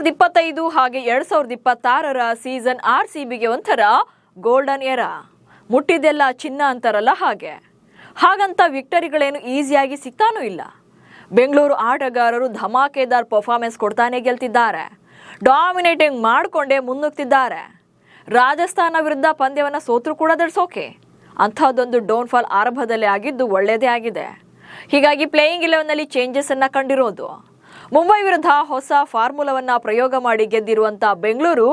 2025 ಹಾಗೆ 2026ರ ಸೀಸನ್ RCBಗೆ ಒಂಥರ golden Era. ಮುಟ್ಟಿದೆಲ್ಲ ಚಿನ್ನ ಅಂತಾರಲ್ಲ ಹಾಗಂತ ವಿಕ್ಟರಿಗಳೇನು ಈಸಿಯಾಗಿ ಸಿಗ್ತಾನೂ ಇಲ್ಲ. ಬೆಂಗಳೂರು ಆಟಗಾರರು ಧಮಾಕೆದಾರ್ ಪರ್ಫಾರ್ಮೆನ್ಸ್ ಕೊಡ್ತಾನೆ ಗೆಲ್ತಿದ್ದಾರೆ. ಡಾಮಿನೇಟಿಂಗ್ ಮಾಡಿಕೊಂಡೇ ಮುನ್ನುಗ್ತಿದ್ದಾರೆ. ರಾಜಸ್ಥಾನ ವಿರುದ್ಧ ಪಂದ್ಯವನ್ನು ಸೋತ್ರು ಕೂಡ ದಡ್ಸೋಕೆ ಅಂಥದ್ದೊಂದು ಡೌನ್ಫಾಲ್ ಆರಂಭದಲ್ಲೇ ಆಗಿದ್ದು ಒಳ್ಳೆಯದೇ ಆಗಿದೆ. ಹೀಗಾಗಿ ಪ್ಲೇಯಿಂಗ್ 11ನಲ್ಲಿ ಚೇಂಜಸ್ ಅನ್ನ ಕಂಡಿರೋದು. ಮುಂಬೈ ವಿರುದ್ಧ ಹೊಸ ಫಾರ್ಮುಲಾವನ್ನ ಪ್ರಯೋಗ ಮಾಡಿ ಗೆದ್ದಿರುವಂತ ಬೆಂಗಳೂರು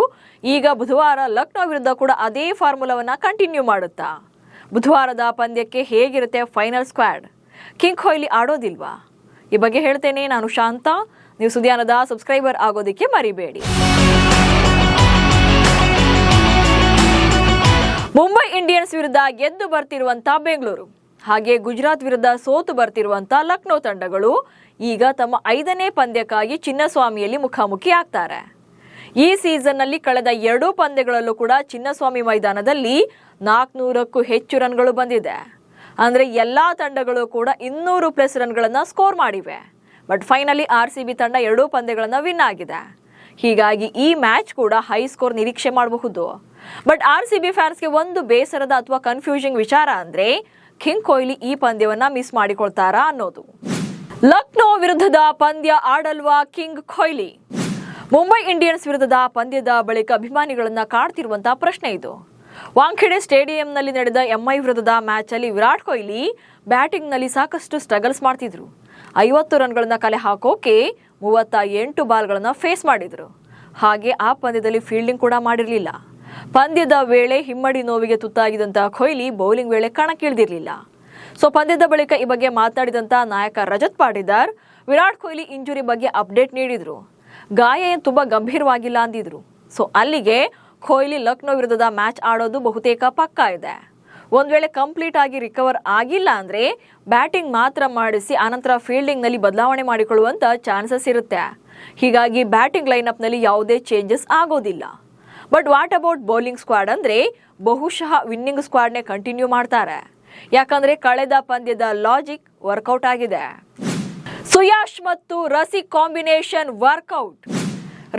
ಈಗ ಬುಧವಾರ ಲಕ್ನೋ ವಿರುದ್ಧ ಕೂಡ ಅದೇ ಫಾರ್ಮುಲಾವನ್ನ ಕಂಟಿನ್ಯೂ ಮಾಡುತ್ತಾ. ಬುಧವಾರದ ಪಂದ್ಯಕ್ಕೆ ಹೇಗಿರುತ್ತೆ ಫೈನಲ್ ಸ್ಕ್ವಾಡ್? ಕಿಂಗ್ ಕೊಹ್ಲಿ ಆಡೋದಿಲ್ವಾ? ಈ ಬಗ್ಗೆ ಹೇಳ್ತೇನೆ. ನಾನು ಶಾಂತ. ನೀವು ಸುದ್ದಿಯಾನದ ಸಬ್ಸ್ಕ್ರೈಬರ್ ಆಗೋದಕ್ಕೆ ಮರಿಬೇಡಿ. ಮುಂಬೈ ಇಂಡಿಯನ್ಸ್ ವಿರುದ್ಧ ಗೆದ್ದು ಬರ್ತಿರುವಂತ ಬೆಂಗಳೂರು ಹಾಗೆ ಗುಜರಾತ್ ವಿರುದ್ಧ ಸೋತು ಬರ್ತಿರುವಂತ ಲಕ್ನೋ ತಂಡಗಳು ಈಗ ತಮ್ಮ 5ನೇ ಪಂದ್ಯಕ್ಕಾಗಿ ಚಿನ್ನಸ್ವಾಮಿಯಲ್ಲಿ ಮುಖಾಮುಖಿ ಆಗ್ತಾರೆ. ಈ ಸೀಸನ್ನಲ್ಲಿ ಕಳೆದ 2 ಪಂದ್ಯಗಳಲ್ಲೂ ಕೂಡ ಚಿನ್ನಸ್ವಾಮಿ ಮೈದಾನದಲ್ಲಿ 400ಕ್ಕೂ ಹೆಚ್ಚು ರನ್ಗಳು ಬಂದಿದೆ. ಅಂದರೆ ಎಲ್ಲಾ ತಂಡಗಳು ಕೂಡ 200+ ರನ್ಗಳನ್ನು ಸ್ಕೋರ್ ಮಾಡಿವೆ. ಬಟ್ ಫೈನಲಿ RCB ತಂಡ 2 ಪಂದ್ಯಗಳನ್ನು ವಿನ್ ಆಗಿದೆ. ಹೀಗಾಗಿ ಈ ಮ್ಯಾಚ್ ಕೂಡ ಹೈ ಸ್ಕೋರ್ ನಿರೀಕ್ಷೆ ಮಾಡಬಹುದು. ಬಟ್ RCB ಫ್ಯಾನ್ಸ್ಗೆ ಒಂದು ಬೇಸರದ ಅಥವಾ ಕನ್ಫ್ಯೂಸಿಂಗ್ ವಿಚಾರ ಅಂದ್ರೆ ಕಿಂಗ್ ಕೊಹ್ಲಿ ಈ ಪಂದ್ಯವನ್ನ ಮಿಸ್ ಮಾಡಿಕೊಳ್ತಾರಾ ಅನ್ನೋದು. ಲಕ್ನೋ ವಿರುದ್ಧದ ಪಂದ್ಯ ಆಡಲ್ವಾ ಕಿಂಗ್ ಕೊಹ್ಲಿ? ಮುಂಬೈ ಇಂಡಿಯನ್ಸ್ ವಿರುದ್ಧದ ಪಂದ್ಯದ ಬಳಿಕ ಅಭಿಮಾನಿಗಳನ್ನ ಕಾಡ್ತಿರುವಂತಹ ಪ್ರಶ್ನೆ ಇದು. ವಾಂಖೆಡೆ ಸ್ಟೇಡಿಯಂನಲ್ಲಿ ನಡೆದ MI ವಿರುದ್ಧದ ಮ್ಯಾಚ್ ಅಲ್ಲಿ ವಿರಾಟ್ ಕೊಹ್ಲಿ ಬ್ಯಾಟಿಂಗ್ ನಲ್ಲಿ ಸಾಕಷ್ಟು ಸ್ಟ್ರಗಲ್ಸ್ ಮಾಡ್ತಿದ್ರು. 50 ರನ್ಗಳನ್ನ ಕಲೆ ಹಾಕೋಕೆ 38 ಬಾಲ್ಗಳನ್ನ ಫೇಸ್ ಮಾಡಿದ್ರು. ಹಾಗೆ ಆ ಪಂದ್ಯದಲ್ಲಿ ಫೀಲ್ಡಿಂಗ್ ಕೂಡ ಮಾಡಿರಲಿಲ್ಲ. ಪಂದ್ಯದ ವೇಳೆ ಹಿಮ್ಮಡಿ ನೋವಿಗೆ ತುತ್ತಾಗಿದ್ದಂತಹ ಕೊಹ್ಲಿ ಬೌಲಿಂಗ್ ವೇಳೆ ಕಣಕ್ಕಿಳಿದಿರಲಿಲ್ಲ. ಸೊ ಪಂದ್ಯದ ಬಳಿಕ ಈ ಬಗ್ಗೆ ಮಾತನಾಡಿದಂತ ನಾಯಕ ರಜತ್ ಪಾಟಿದಾರ್ ವಿರಾಟ್ ಕೊಹ್ಲಿ ಇಂಜುರಿ ಬಗ್ಗೆ ಅಪ್ಡೇಟ್ ನೀಡಿದ್ರು. ಗಾಯ ಏನು ತುಂಬಾ ಗಂಭೀರವಾಗಿಲ್ಲ ಅಂದಿದ್ರು. ಸೊ ಅಲ್ಲಿಗೆ ಕೊಹ್ಲಿ ಲಕ್ನೋ ವಿರುದ್ಧದ ಮ್ಯಾಚ್ ಆಡೋದು ಬಹುತೇಕ ಪಕ್ಕಾ ಇದೆ. ಒಂದ್ ವೇಳೆ ಕಂಪ್ಲೀಟ್ ಆಗಿ ರಿಕವರ್ ಆಗಿಲ್ಲ ಅಂದ್ರೆ ಬ್ಯಾಟಿಂಗ್ ಮಾತ್ರ ಮಾಡಿಸಿ ಆನಂತರ ಫೀಲ್ಡಿಂಗ್ ನಲ್ಲಿ ಬದಲಾವಣೆ ಮಾಡಿಕೊಳ್ಳುವಂತ ಚಾನ್ಸಸ್ ಇರುತ್ತೆ. ಹೀಗಾಗಿ ಬ್ಯಾಟಿಂಗ್ ಲೈನ್ಅಪ್ ನಲ್ಲಿ ಯಾವುದೇ ಚೇಂಜಸ್ ಆಗೋದಿಲ್ಲ. But what about bowling squad ಅಂದ್ರೆ ಬಹುಶಃ ವಿನ್ನಿಂಗ್ ಸ್ಕ್ವಾಡ್ನೇ ಕಂಟಿನ್ಯೂ ಮಾಡ್ತಾರೆ. ಯಾಕಂದ್ರೆ ಕಳೆದ ಪಂದ್ಯದ ಲಾಜಿಕ್ ವರ್ಕೌಟ್ ಆಗಿದೆ. ಸುಯಾಶ್ ಮತ್ತು ರಸಿಕ್ ಕಾಂಬಿನೇಷನ್ ವರ್ಕೌಟ್.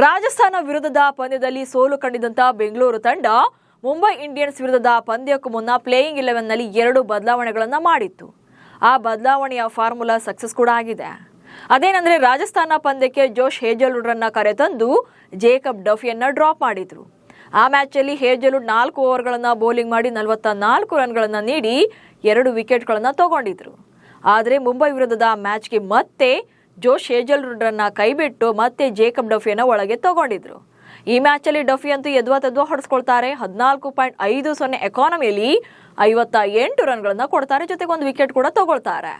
ರಾಜಸ್ಥಾನ ವಿರುದ್ಧದ ಪಂದ್ಯದಲ್ಲಿ ಸೋಲು ಕಂಡಿದ್ದಂತ ಬೆಂಗಳೂರು ತಂಡ ಮುಂಬೈ ಇಂಡಿಯನ್ಸ್ ವಿರುದ್ಧದ ಪಂದ್ಯಕ್ಕೂ ಮುನ್ನ ಪ್ಲೇಯಿಂಗ್ 11ನಲ್ಲಿ 2 ಬದಲಾವಣೆಗಳನ್ನ ಮಾಡಿತ್ತು. ಆ ಬದಲಾವಣೆಯ ಫಾರ್ಮುಲಾ ಸಕ್ಸಸ್ ಕೂಡ ಆಗಿದೆ. ಅದೇನಂದ್ರೆ ರಾಜಸ್ಥಾನ ಪಂದ್ಯಕ್ಕೆ ಜೋಶ್ ಹೇಜಲ್ವುಡ್ ರನ್ನ ಕರೆತಂದು ಜೇಕಬ್ ಡಫಿಯನ್ನ ಡ್ರಾಪ್ ಮಾಡಿದ್ರು. ಆ ಮ್ಯಾಚ್ ಅಲ್ಲಿ ಹೇಜಲ್ವುಡ್ 4 ಓವರ್ಗಳನ್ನ ಬೌಲಿಂಗ್ ಮಾಡಿ 44 ರನ್ಗಳನ್ನ ನೀಡಿ 2 ವಿಕೆಟ್ಗಳನ್ನ ತಗೊಂಡಿದ್ರು. ಆದರೆ ಮುಂಬೈ ವಿರುದ್ಧದ ಮ್ಯಾಚ್ಗೆ ಮತ್ತೆ ಜೋಶ್ ಹೇಜಲ್ವುಡ್ ರನ್ನ ಕೈಬಿಟ್ಟು ಮತ್ತೆ ಜೇಕಬ್ ಡಫಿಯನ್ನ ಒಳಗೆ ತಗೊಂಡಿದ್ರು. ಈ ಮ್ಯಾಚ್ ಅಲ್ಲಿ ಡಫಿ ಅಂತೂ ಎದ್ವಾ ಹೊಡೆಸ್ಕೊಳ್ತಾರೆ. 14.50 ಎಕಾನಮಿಯಲ್ಲಿ 58 ರನ್ಗಳನ್ನ ಕೊಡ್ತಾರೆ. ಜೊತೆಗೆ 1 ವಿಕೆಟ್ ಕೂಡ ತಗೊಳ್ತಾರೆ.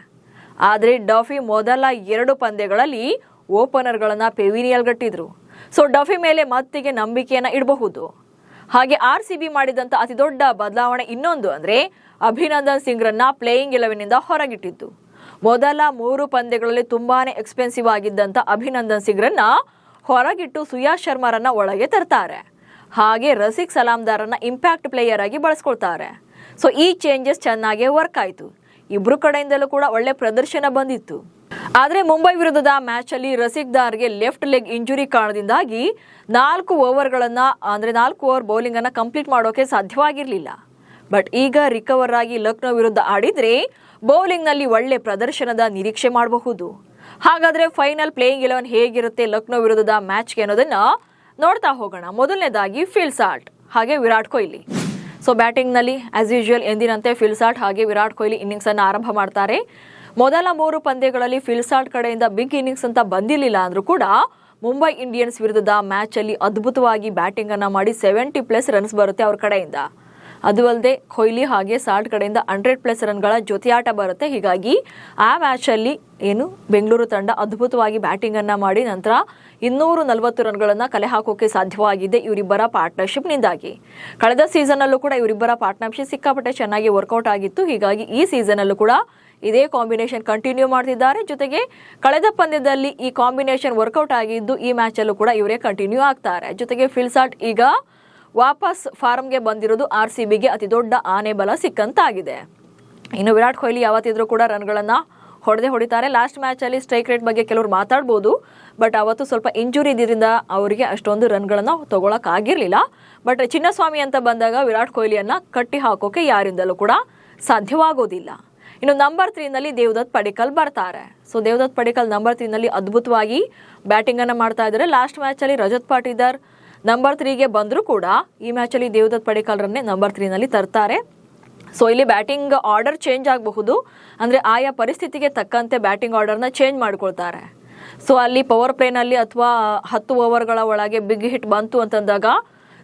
ಆದರೆ ಡಫಿ ಮೊದಲ 2 ಪಂದ್ಯಗಳಲ್ಲಿ ಓಪನರ್ಗಳನ್ನ ಪೆವಿನಿಯಲ್ ಗಟ್ಟಿದ್ರು. ಸೊ ಡಫಿ ಮೇಲೆ ಮತ್ತಿಗೆ ನಂಬಿಕೆಯನ್ನ ಇಡಬಹುದು. ಹಾಗೆ RCB ಮಾಡಿದಂತ ಅತಿ ದೊಡ್ಡ ಬದಲಾವಣೆ ಇನ್ನೊಂದು ಅಂದ್ರೆ ಅಭಿನಂದನ್ ಸಿಂಗ್ ರನ್ನ ಪ್ಲೇಯಿಂಗ್ 11ನಿಂದ ಹೊರಗಿಟ್ಟಿದ್ದು. ಮೊದಲ 3 ಪಂದ್ಯಗಳಲ್ಲಿ ತುಂಬಾನೇ ಎಕ್ಸ್ಪೆನ್ಸಿವ್ ಆಗಿದ್ದಂತ ಅಭಿನಂದನ್ ಸಿಂಗ್ ರನ್ನ ಹೊರಗಿಟ್ಟು ಸುಯಾಶ್ ಶರ್ಮಾರನ್ನ ಒಳಗೆ ತರ್ತಾರೆ. ಹಾಗೆ ರಸಿಕ್ ಸಲಾಮ್ದಾರನ್ನ ಇಂಪ್ಯಾಕ್ಟ್ ಪ್ಲೇಯರ್ ಆಗಿ ಬಳಸ್ಕೊಳ್ತಾರೆ. ಸೊ ಈ ಚೇಂಜಸ್ ಚೆನ್ನಾಗಿ ವರ್ಕ್ ಆಯ್ತು. ಇಬ್ರು ಕಡೆಯಿಂದಲೂ ಕೂಡ ಒಳ್ಳೆ ಪ್ರದರ್ಶನ ಬಂದಿತ್ತು. ಆದ್ರೆ ಮುಂಬೈ ವಿರುದ್ಧದ ಮ್ಯಾಚ್ ಅಲ್ಲಿ ರಸಿಕ್ ದಾರ್ಗೆ ಲೆಫ್ಟ್ ಲೆಗ್ ಇಂಜುರಿ ಕಾರಣದಿಂದಾಗಿ 4 ಓವರ್ ಬೌಲಿಂಗ್ ಅನ್ನ ಕಂಪ್ಲೀಟ್ ಮಾಡೋಕೆ ಸಾಧ್ಯವಾಗಿರ್ಲಿಲ್ಲ. ಬಟ್ ಈಗ ರಿಕವರ್ ಆಗಿ ಲಕ್ನೋ ವಿರುದ್ಧ ಆಡಿದ್ರೆ ಬೌಲಿಂಗ್ ನಲ್ಲಿ ಒಳ್ಳೆ ಪ್ರದರ್ಶನದ ನಿರೀಕ್ಷೆ ಮಾಡಬಹುದು. ಹಾಗಾದ್ರೆ ಫೈನಲ್ ಪ್ಲೇಯಿಂಗ್ 11 ಹೇಗಿರುತ್ತೆ ಲಕ್ನೋ ವಿರುದ್ಧದ ಮ್ಯಾಚ್ಗೆ ಅನ್ನೋದನ್ನ ನೋಡ್ತಾ ಹೋಗೋಣ. ಮೊದಲನೇದಾಗಿ ಫಿಲ್ ಸಾಲ್ಟ್ ಹಾಗೆ ವಿರಾಟ್ ಕೊಹ್ಲಿ. ಸೊ ಬ್ಯಾಟಿಂಗ್ ನಲ್ಲಿ ಆಸ್ ಯೂಶುವಲ್ ಎಂದಿನಂತೆ ಫಿಲ್ ಸಾಲ್ಟ್ ಹಾಗೆ ವಿರಾಟ್ ಕೊಹ್ಲಿ ಇನ್ನಿಂಗ್ಸ್ ಅನ್ನು ಆರಂಭ ಮಾಡ್ತಾರೆ. ಮೊದಲ 3 ಪಂದ್ಯಗಳಲ್ಲಿ ಫಿಲ್ ಸಾಲ್ಟ್ ಕಡೆಯಿಂದ ಬಿಗ್ ಇನ್ನಿಂಗ್ಸ್ ಅಂತ ಬಂದಿರಲಿಲ್ಲ ಅಂದ್ರೂ ಕೂಡ ಮುಂಬೈ ಇಂಡಿಯನ್ಸ್ ವಿರುದ್ಧದ ಮ್ಯಾಚ್ ಅಲ್ಲಿ ಅದ್ಭುತವಾಗಿ ಬ್ಯಾಟಿಂಗ್ ಅನ್ನ ಮಾಡಿ 70+ ರನ್ಸ್ ಬರುತ್ತೆ ಅವ್ರ ಕಡೆಯಿಂದ. ಅದು ಅಲ್ಲದೆ ಕೊಹ್ಲಿ ಹಾಗೆ ಸಾಲ್ಟ್ ಕಡೆಯಿಂದ 100+ ರನ್ಗಳ ಜೊತೆಯಾಟ ಬರುತ್ತೆ. ಹೀಗಾಗಿ ಆ ಮ್ಯಾಚ್ ಅಲ್ಲಿ ಬೆಂಗಳೂರು ತಂಡ ಅದ್ಭುತವಾಗಿ ಬ್ಯಾಟಿಂಗ್ ಅನ್ನ ಮಾಡಿ ನಂತರ 240 ರನ್ಗಳನ್ನ ಕಲೆ ಹಾಕೋಕೆ ಸಾಧ್ಯವಾಗಿದೆ ಇವರಿಬ್ಬರ ಪಾರ್ಟ್ನರ್ಶಿಪ್ ನಿಂದಾಗಿ. ಕಳೆದ ಸೀಸನ್ ಅಲ್ಲೂ ಕೂಡ ಇವರಿಬ್ಬರ ಪಾರ್ಟ್ನರ್ಶಿಪ್ ಸಿಕ್ಕಾಪಟ್ಟೆ ಚೆನ್ನಾಗಿ ವರ್ಕೌಟ್ ಆಗಿತ್ತು. ಹೀಗಾಗಿ ಈ ಸೀಸನ್ ಅಲ್ಲೂ ಕೂಡ ಇದೇ ಕಾಂಬಿನೇಷನ್ ಕಂಟಿನ್ಯೂ ಮಾಡ್ತಿದ್ದಾರೆ. ಜೊತೆಗೆ ಕಳೆದ ಪಂದ್ಯದಲ್ಲಿ ಈ ಕಾಂಬಿನೇಷನ್ ವರ್ಕೌಟ್ ಆಗಿದ್ದು ಈ ಮ್ಯಾಚ್ ಅಲ್ಲೂ ಕೂಡ ಇವರೇ ಕಂಟಿನ್ಯೂ ಆಗ್ತಾರೆ. ಜೊತೆಗೆ ಫಿಲ್ ಸಾಲ್ಟ್ ಈಗ ವಾಪಸ್ ಫಾರ್ಮ್ಗೆ ಬಂದಿರೋದು RCBಗೆ ಅತಿ ದೊಡ್ಡ ಆನೆ ಬಲ ಸಿಕ್ಕಂತಾಗಿದೆ. ಇನ್ನು ವಿರಾಟ್ ಕೊಹ್ಲಿ ಯಾವತ್ತಿದ್ರೂ ಕೂಡ ರನ್ಗಳನ್ನ ಹೊಡಿತಾರೆ. ಲಾಸ್ಟ್ ಮ್ಯಾಚಲ್ಲಿ ಸ್ಟ್ರೈಕ್ ರೇಟ್ ಬಗ್ಗೆ ಕೆಲವರು ಮಾತಾಡ್ಬೋದು, ಬಟ್ ಅವತ್ತು ಸ್ವಲ್ಪ ಇಂಜುರಿ ಇದ್ರಿಂದ ಅವರಿಗೆ ಅಷ್ಟೊಂದು ರನ್ಗಳನ್ನು ತಗೊಳಕ್ಕಾಗಿರಲಿಲ್ಲ. ಬಟ್ ಚಿನ್ನಸ್ವಾಮಿ ಅಂತ ಬಂದಾಗ ವಿರಾಟ್ ಕೊಹ್ಲಿಯನ್ನು ಕಟ್ಟಿ ಹಾಕೋಕೆ ಯಾರಿಂದಲೂ ಕೂಡ ಸಾಧ್ಯವಾಗೋದಿಲ್ಲ. ಇನ್ನು ನಂಬರ್ 3ನಲ್ಲಿ ದೇವದತ್ ಪಡಿಕ್ಕಲ್ ಬರ್ತಾರೆ. ಸೊ ದೇವದತ್ ಪಡಿಕ್ಕಲ್ ನಂಬರ್ 3ನಲ್ಲಿ ಅದ್ಭುತವಾಗಿ ಬ್ಯಾಟಿಂಗನ್ನು ಮಾಡ್ತಾ ಇದ್ದಾರೆ. ಲಾಸ್ಟ್ ಮ್ಯಾಚಲ್ಲಿ ರಜತ್ ಪಾಟೀದಾರ್ ನಂಬರ್ 3ಗೆ ಬಂದರೂ ಕೂಡ ಈ ಮ್ಯಾಚಲ್ಲಿ ದೇವದತ್ ಪಡಿಕ್ಕಲ್ರನ್ನೇ ನಂಬರ್ 3ನಲ್ಲಿ ತರ್ತಾರೆ. ಸೊ ಇಲ್ಲಿ ಬ್ಯಾಟಿಂಗ್ ಆರ್ಡರ್ ಚೇಂಜ್ ಆಗಬಹುದು, ಅಂದರೆ ಆಯಾ ಪರಿಸ್ಥಿತಿಗೆ ತಕ್ಕಂತೆ ಬ್ಯಾಟಿಂಗ್ ಆರ್ಡರ್ನ ಚೇಂಜ್ ಮಾಡ್ಕೊಳ್ತಾರೆ. ಸೊ ಅಲ್ಲಿ ಪವರ್ ಪ್ಲೇನಲ್ಲಿ ಅಥವಾ 10 ಓವರ್ಗಳ ಒಳಗೆ ಬಿಗ್ ಹಿಟ್ ಬಂತು ಅಂತಂದಾಗ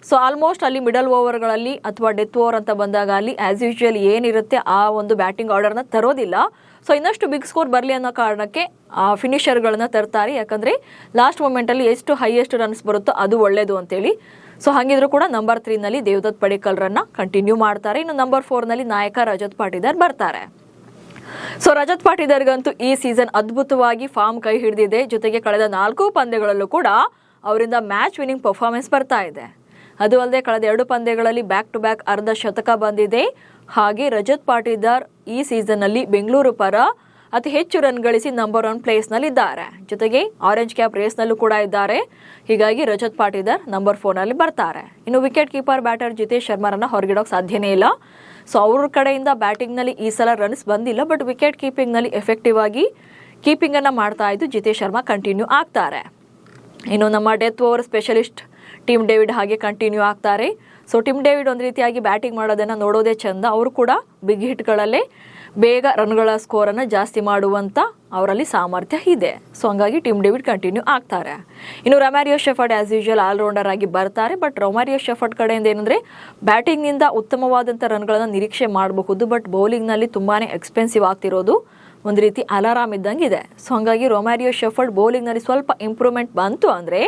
ಸೊ ಆಲ್ಮೋಸ್ಟ್ ಅಲ್ಲಿ ಮಿಡಲ್ ಓವರ್ಗಳಲ್ಲಿ ಅಥವಾ ಡೆತ್ ಓವರ್ ಅಂತ ಬಂದಾಗ ಅಲ್ಲಿ ಆಸ್ ಯೂಶುವಲ್ ಏನಿರುತ್ತೆ ಆ ಒಂದು ಬ್ಯಾಟಿಂಗ್ ಆರ್ಡರ್ನ ತರೋದಿಲ್ಲ. ಸೊ ಇನ್ನಷ್ಟು ಬಿಗ್ ಸ್ಕೋರ್ ಬರಲಿ ಅನ್ನೋ ಕಾರಣಕ್ಕೆ ಫಿನಿಷರ್ಗಳನ್ನ ತರ್ತಾರೆ. ಯಾಕಂದರೆ ಲಾಸ್ಟ್ ಮೂಮೆಂಟಲ್ಲಿ ಎಷ್ಟು ಹೈಯೆಸ್ಟ್ ರನ್ಸ್ ಬರುತ್ತೋ ಅದು ಒಳ್ಳೆಯದು ಅಂತೇಳಿ. ಸೊ ಹಾಗಿದ್ರು ಕೂಡ ನಂಬರ್ 3ನಲ್ಲಿ ದೇವದತ್ ಪಡಿಕ್ಕಲ್ರನ್ನ ಕಂಟಿನ್ಯೂ ಮಾಡ್ತಾರೆ. ಇನ್ನು ನಂಬರ್ 4ನಲ್ಲಿ ನಾಯಕ ರಜತ್ ಪಾಟೀದಾರ್ ಬರ್ತಾರೆ. ಸೊ ರಜತ್ ಪಾಟೀದಾರ್ಗಂತೂ ಈ ಸೀಸನ್ ಅದ್ಭುತವಾಗಿ ಫಾರ್ಮ್ ಕೈ ಹಿಡಿದಿದೆ. ಜೊತೆಗೆ ಕಳೆದ 4 ಪಂದ್ಯಗಳಲ್ಲೂ ಕೂಡ ಅವರಿಂದ ಮ್ಯಾಚ್ ವಿನ್ನಿಂಗ್ ಪರ್ಫಾರ್ಮೆನ್ಸ್ ಬರ್ತಾ ಇದೆ. ಅದು ಅಲ್ಲದೆ ಕಳೆದ 2 ಪಂದ್ಯಗಳಲ್ಲಿ ಬ್ಯಾಕ್ ಟು ಬ್ಯಾಕ್ ಅರ್ಧ ಶತಕ ಬಂದಿದೆ. ಹಾಗೆ ರಜತ್ ಪಾಟೀದಾರ್ ಈ ಸೀಸನ್ನಲ್ಲಿ ಬೆಂಗಳೂರು ಪರ ಅತಿ ಹೆಚ್ಚು ರನ್ ಗಳಿಸಿ ನಂಬರ್ 1 ಪ್ಲೇಸ್ನಲ್ಲಿದ್ದಾರೆ. ಜೊತೆಗೆ ಆರೆಂಜ್ ಕ್ಯಾಪ್ ರೇಸ್ನಲ್ಲೂ ಕೂಡ ಇದ್ದಾರೆ. ಹೀಗಾಗಿ ರಜತ್ ಪಾಟೀದಾರ್ ನಂಬರ್ 4ನಲ್ಲಿ ಬರ್ತಾರೆ. ಇನ್ನು ವಿಕೆಟ್ ಕೀಪರ್ ಬ್ಯಾಟರ್ ಜಿತೇಶ್ ಶರ್ಮಾರನ್ನ ಹೊರಗಿಡೋಕೆ ಸಾಧ್ಯನೇ ಇಲ್ಲ. ಸೊ ಅವ್ರ ಕಡೆಯಿಂದ ಬ್ಯಾಟಿಂಗ್ನಲ್ಲಿ ಈ ಸಲ ರನ್ಸ್ ಬಂದಿಲ್ಲ, ಬಟ್ ವಿಕೆಟ್ ಕೀಪಿಂಗ್ನಲ್ಲಿ ಎಫೆಕ್ಟಿವ್ ಆಗಿ ಕೀಪಿಂಗನ್ನು ಮಾಡ್ತಾ ಇದ್ದು ಜಿತೇಶ್ ಶರ್ಮಾ ಕಂಟಿನ್ಯೂ ಆಗ್ತಾರೆ. ಇನ್ನು ನಮ್ಮ death over specialist Tim David ಹಾಗೆ ಕಂಟಿನ್ಯೂ ಆಗ್ತಾರೆ. ಸೊ ಟಿಮ್ ಡೇವಿಡ್ ಒಂದು ರೀತಿಯಾಗಿ ಬ್ಯಾಟಿಂಗ್ ಮಾಡೋದನ್ನು ನೋಡೋದೇ ಚಂದ. ಅವರು ಕೂಡ ಬಿಗ್ ಹಿಟ್ಗಳಲ್ಲೇ ಬೇಗ ರನ್ಗಳ ಸ್ಕೋರನ್ನು ಜಾಸ್ತಿ ಮಾಡುವಂಥ ಅವರಲ್ಲಿ ಸಾಮರ್ಥ್ಯ ಇದೆ. ಸೊ ಹಂಗಾಗಿ ಟಿಮ್ ಡೇವಿಡ್ ಕಂಟಿನ್ಯೂ ಆಗ್ತಾರೆ. ಇನ್ನು ರೊಮಾರಿಯೋ ಶೆಫರ್ಡ್ ಆಸ್ ಯೂಶುವಲ್ ಆಲ್ರೌಂಡರ್ ಆಗಿ ಬರ್ತಾರೆ. ಬಟ್ ರೊಮಾರಿಯೋ ಶೆಫರ್ಡ್ ಕಡೆಯಿಂದ ಏನಂದರೆ ಬ್ಯಾಟಿಂಗ್ನಿಂದ ಉತ್ತಮವಾದಂಥ ರನ್ಗಳನ್ನು ನಿರೀಕ್ಷೆ ಮಾಡಬಹುದು, ಬಟ್ ಬೌಲಿಂಗ್ನಲ್ಲಿ ತುಂಬಾ ಎಕ್ಸ್ಪೆನ್ಸಿವ್ ಆಗ್ತಿರೋದು ಒಂದು ರೀತಿ ಅಲಾರಾಮ್ ಇದ್ದಂಗೆ ಇದೆ. ಸೊ ಹಂಗಾಗಿ ರೊಮಾರಿಯೋ ಶೆಫರ್ಡ್ ಬೌಲಿಂಗ್ನಲ್ಲಿ ಸ್ವಲ್ಪ ಇಂಪ್ರೂವ್ಮೆಂಟ್ ಬಂತು ಅಂದರೆ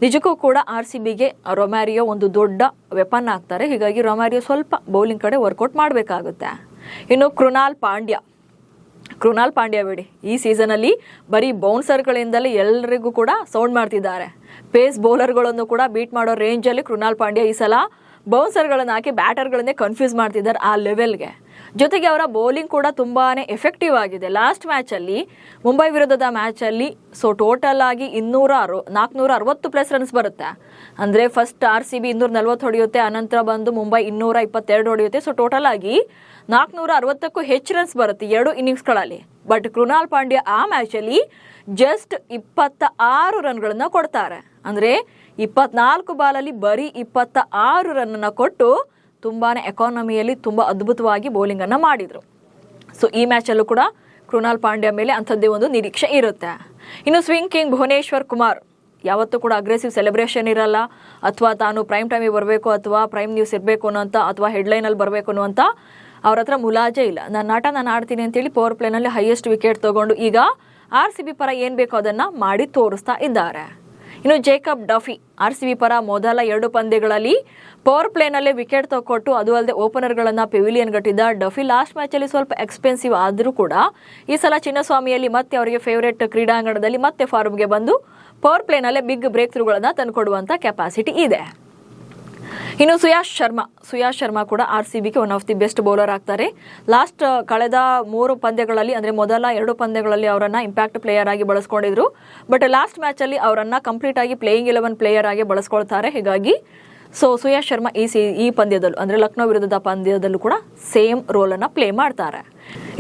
ನಿಜಕ್ಕೂ ಕೂಡ RCBಗೆ ರೊಮಾರಿಯೋ ಒಂದು ದೊಡ್ಡ ವೆಪನ್ ಆಗ್ತಾರೆ. ಹೀಗಾಗಿ ರೊಮಾರಿಯೋ ಸ್ವಲ್ಪ ಬೌಲಿಂಗ್ ಕಡೆ ವರ್ಕೌಟ್ ಮಾಡಬೇಕಾಗುತ್ತೆ. ಇನ್ನು ಕೃಣಾಲ್ ಪಾಂಡ್ಯ ಬಿಡಿ, ಈ ಸೀಸನಲ್ಲಿ ಬರೀ ಬೌನ್ಸರ್ಗಳಿಂದಲೇ ಎಲ್ಲರಿಗೂ ಕೂಡ ಸೌಂಡ್ ಮಾಡ್ತಿದ್ದಾರೆ. ಪೇಸ್ ಬೌಲರ್ಗಳನ್ನು ಕೂಡ ಬೀಟ್ ಮಾಡೋ ರೇಂಜಲ್ಲಿ ಕೃಣಾಲ್ ಪಾಂಡ್ಯ ಈ ಸಲ ಬೌನ್ಸರ್ಗಳನ್ನು ಹಾಕಿ ಬ್ಯಾಟರ್ಗಳನ್ನೇ ಕನ್ಫ್ಯೂಸ್ ಮಾಡ್ತಿದ್ದಾರೆ ಆ ಲೆವೆಲ್ಗೆ. ಜೊತೆಗೆ ಅವರ ಬೌಲಿಂಗ್ ಕೂಡ ತುಂಬಾ ಎಫೆಕ್ಟಿವ್ ಆಗಿದೆ. ಲಾಸ್ಟ್ ಮ್ಯಾಚಲ್ಲಿ ಮುಂಬೈ ವಿರುದ್ಧದ ಮ್ಯಾಚಲ್ಲಿ ಸೊ ಟೋಟಲ್ ಆಗಿ 460+ ರನ್ಸ್ ಬರುತ್ತೆ. ಅಂದರೆ ಫಸ್ಟ್ RCB 240 ಹೊಡೆಯುತ್ತೆ, ಅನಂತರ ಬಂದು ಮುಂಬೈ 222 ಹೊಡೆಯುತ್ತೆ. ಸೊ ಟೋಟಲ್ ಆಗಿ 460ಕ್ಕೂ ಹೆಚ್ಚು ರನ್ಸ್ ಬರುತ್ತೆ 2 ಇನ್ನಿಂಗ್ಸ್ಗಳಲ್ಲಿ. ಬಟ್ ಕೃಣಾಲ್ ಪಾಂಡ್ಯ ಆ ಮ್ಯಾಚಲ್ಲಿ ಜಸ್ಟ್ 26 ರನ್ಗಳನ್ನು ಕೊಡ್ತಾರೆ. ಅಂದರೆ 24 ಬಾಲಲ್ಲಿ ಬರೀ 26 ರನ್ನನ್ನು ಕೊಟ್ಟು ತುಂಬಾ ಎಕಾನಮಿಯಲ್ಲಿ ತುಂಬ ಅದ್ಭುತವಾಗಿ ಬೌಲಿಂಗನ್ನು ಮಾಡಿದರು. ಸೊ ಈ ಮ್ಯಾಚಲ್ಲೂ ಕೂಡ ಕೃಣಾಲ್ ಪಾಂಡ್ಯ ಮೇಲೆ ಅಂಥದ್ದೇ ಒಂದು ನಿರೀಕ್ಷೆ ಇರುತ್ತೆ. ಇನ್ನು ಸ್ವಿಂಗ್ ಕಿಂಗ್ ಭುವನೇಶ್ವರ್ ಕುಮಾರ್ ಯಾವತ್ತೂ ಕೂಡ ಅಗ್ರೆಸಿವ್ ಸೆಲೆಬ್ರೇಷನ್ ಇರಲ್ಲ, ಅಥವಾ ತಾನು ಪ್ರೈಮ್ ಟೈಮಿಗೆ ಬರಬೇಕು ಅಥವಾ ಪ್ರೈಮ್ ನ್ಯೂಸ್ ಇರಬೇಕು ಅನ್ನೋಂಥ ಅಥವಾ ಹೆಡ್ಲೈನಲ್ಲಿ ಬರಬೇಕು ಅನ್ನುವಂಥ ಅವ್ರ ಹತ್ರ ಮುಲಾಜೆ ಇಲ್ಲ. ನಾನು ಆಡ್ತೀನಿ ಅಂತೇಳಿ ಪವರ್ ಪ್ಲೇನಲ್ಲಿ ಹೈಯೆಸ್ಟ್ ವಿಕೆಟ್ ತೊಗೊಂಡು ಈಗ RCB ಪರ ಏನು ಬೇಕೋ ಅದನ್ನು ಮಾಡಿ ತೋರಿಸ್ತಾ ಇದ್ದಾರೆ. ಇನ್ನು ಜೇಕಬ್ ಡಫಿ RCB ಪರ ಮೊದಲ 2 ಪಂದ್ಯಗಳಲ್ಲಿ ಪವರ್ ಪ್ಲೇನಲ್ಲೇ ವಿಕೆಟ್ ತಗೊಟ್ಟು ಅದು ಅಲ್ಲದೆ ಓಪನರ್ಗಳನ್ನು ಪೆವಿಲಿಯನ್ ಗಟ್ಟಿದ್ದ ಡಫಿ ಲಾಸ್ಟ್ ಮ್ಯಾಚಲ್ಲಿ ಸ್ವಲ್ಪ ಎಕ್ಸ್ಪೆನ್ಸಿವ್ ಆದರೂ ಕೂಡ ಈ ಸಲ ಚಿನ್ನಸ್ವಾಮಿಯಲ್ಲಿ ಮತ್ತೆ ಅವರಿಗೆ ಫೇವರೇಟ್ ಕ್ರೀಡಾಂಗಣದಲ್ಲಿ ಮತ್ತೆ ಫಾರ್ಮ್ಗೆ ಬಂದು ಪವರ್ ಪ್ಲೇನಲ್ಲೇ ಬಿಗ್ ಬ್ರೇಕ್ ಥ್ರೂಗಳನ್ನು ತಂದುಕೊಡುವಂಥ ಕೆಪಾಸಿಟಿ ಇದೆ. ಇನ್ನು ಸುಯಾಶ್ ಶರ್ಮಾ ಕೂಡ RCBಗೆ one of the best bowler ಆಗ್ತಾರೆ. ಕಳೆದ 3 ಪಂದ್ಯಗಳಲ್ಲಿ ಅಂದರೆ ಮೊದಲ 2 ಪಂದ್ಯಗಳಲ್ಲಿ ಅವರನ್ನು ಇಂಪ್ಯಾಕ್ಟ್ ಪ್ಲೇಯರ್ ಆಗಿ ಬಳಸ್ಕೊಂಡಿದ್ರು. ಬಟ್ ಲಾಸ್ಟ್ ಮ್ಯಾಚಲ್ಲಿ ಅವರನ್ನು ಕಂಪ್ಲೀಟ್ ಆಗಿ ಪ್ಲೇಯಿಂಗ್ 11 ಪ್ಲೇಯರ್ ಆಗಿ ಬಳಸ್ಕೊಳ್ತಾರೆ. ಹೀಗಾಗಿ ಸೊ ಸುಯಾಶ್ ಶರ್ಮಾ ಈ ಪಂದ್ಯದಲ್ಲೂ ಅಂದರೆ ಲಕ್ನೋ ವಿರುದ್ಧದ ಪಂದ್ಯದಲ್ಲೂ ಕೂಡ ಸೇಮ್ ರೋಲನ್ನು ಪ್ಲೇ ಮಾಡ್ತಾರೆ.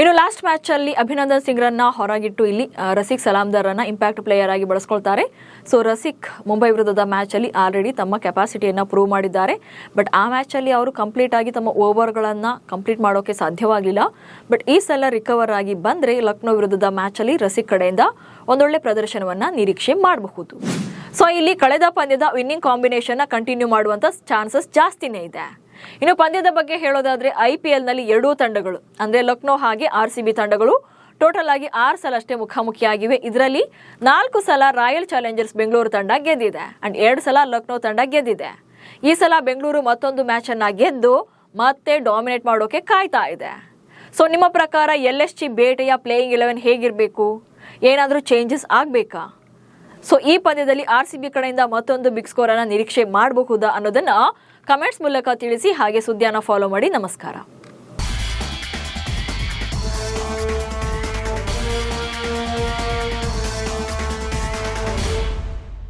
ಇನ್ನು ಲಾಸ್ಟ್ ಮ್ಯಾಚಲ್ಲಿ ಅಭಿನಂದನ್ ಸಿಂಗ್ರನ್ನ ಹೊರಗಿಟ್ಟು ಇಲ್ಲಿ ರಸಿಕ್ ಸಲಾಮ್ದಾರನ್ನ ಇಂಪ್ಯಾಕ್ಟ್ ಪ್ಲೇಯರ್ ಆಗಿ ಬಳಸ್ಕೊಳ್ತಾರೆ. ಸೊ ರಸಿಕ್ ಮುಂಬೈ ವಿರುದ್ಧದ ಮ್ಯಾಚಲ್ಲಿ ಆಲ್ರೆಡಿ ತಮ್ಮ ಕೆಪಾಸಿಟಿಯನ್ನು ಪ್ರೂವ್ ಮಾಡಿದ್ದಾರೆ. ಬಟ್ ಆ ಮ್ಯಾಚಲ್ಲಿ ಅವರು ಕಂಪ್ಲೀಟ್ ಆಗಿ ತಮ್ಮ ಓವರ್ಗಳನ್ನು ಕಂಪ್ಲೀಟ್ ಮಾಡೋಕೆ ಸಾಧ್ಯವಾಗಿಲ್ಲ. ಬಟ್ ಈ ಸಲ ರಿಕವರ್ ಆಗಿ ಬಂದರೆ ಲಕ್ನೋ ವಿರುದ್ಧದ ಮ್ಯಾಚಲ್ಲಿ ರಸಿಕ್ ಕಡೆಯಿಂದ ಒಂದೊಳ್ಳೆ ಪ್ರದರ್ಶನವನ್ನು ನಿರೀಕ್ಷೆ ಮಾಡಬಹುದು. ಸೊ ಇಲ್ಲಿ ಕಳೆದ ಪಂದ್ಯದ ವಿನ್ನಿಂಗ್ ಕಾಂಬಿನೇಷನ್ನ ಕಂಟಿನ್ಯೂ ಮಾಡುವಂಥ ಚಾನ್ಸಸ್ ಜಾಸ್ತಿನೇ ಇದೆ. ಇನ್ನು ಪಂದ್ಯದ ಬಗ್ಗೆ ಹೇಳೋದಾದ್ರೆ IPLನಲ್ಲಿ 2 ತಂಡಗಳು ಅಂದರೆ ಲಕ್ನೋ ಹಾಗೆ RCB ತಂಡಗಳು ಟೋಟಲ್ ಆಗಿ 6 ಸಲ ಅಷ್ಟೇ ಮುಖಾಮುಖಿಯಾಗಿವೆ. ಇದರಲ್ಲಿ 4 ಸಲ ರಾಯಲ್ ಚಾಲೆಂಜರ್ಸ್ ಬೆಂಗಳೂರು ತಂಡ ಗೆದ್ದಿದೆ ಅಂಡ್ 2 ಸಲ ಲಕ್ನೋ ತಂಡ ಗೆದ್ದಿದೆ. ಈ ಸಲ ಬೆಂಗಳೂರು ಮತ್ತೊಂದು ಮ್ಯಾಚನ್ನು ಗೆದ್ದು ಮತ್ತೆ ಡಾಮಿನೇಟ್ ಮಾಡೋಕೆ ಕಾಯ್ತಾ ಇದೆ. ಸೊ ನಿಮ್ಮ ಪ್ರಕಾರ LSG ಬೇಟೆಯ ಪ್ಲೇಯಿಂಗ್ 11 ಹೇಗಿರಬೇಕು? ಏನಾದರೂ ಚೇಂಜಸ್ ಆಗಬೇಕಾ? ಸೊ ಈ ಪಂದ್ಯದಲ್ಲಿ RCB ಕಡೆಯಿಂದ ಮತ್ತೊಂದು ಬಿಗ್ ಸ್ಕೋರ್ ಅನ್ನ ನಿರೀಕ್ಷೆ ಮಾಡಬಹುದಾ ಅನ್ನೋದನ್ನ ಕಮೆಂಟ್ಸ್ ಮೂಲಕ ತಿಳಿಸಿ. ಹಾಗೆ ಸುದ್ದಿಯನ್ನು ಫಾಲೋ ಮಾಡಿ. ನಮಸ್ಕಾರ.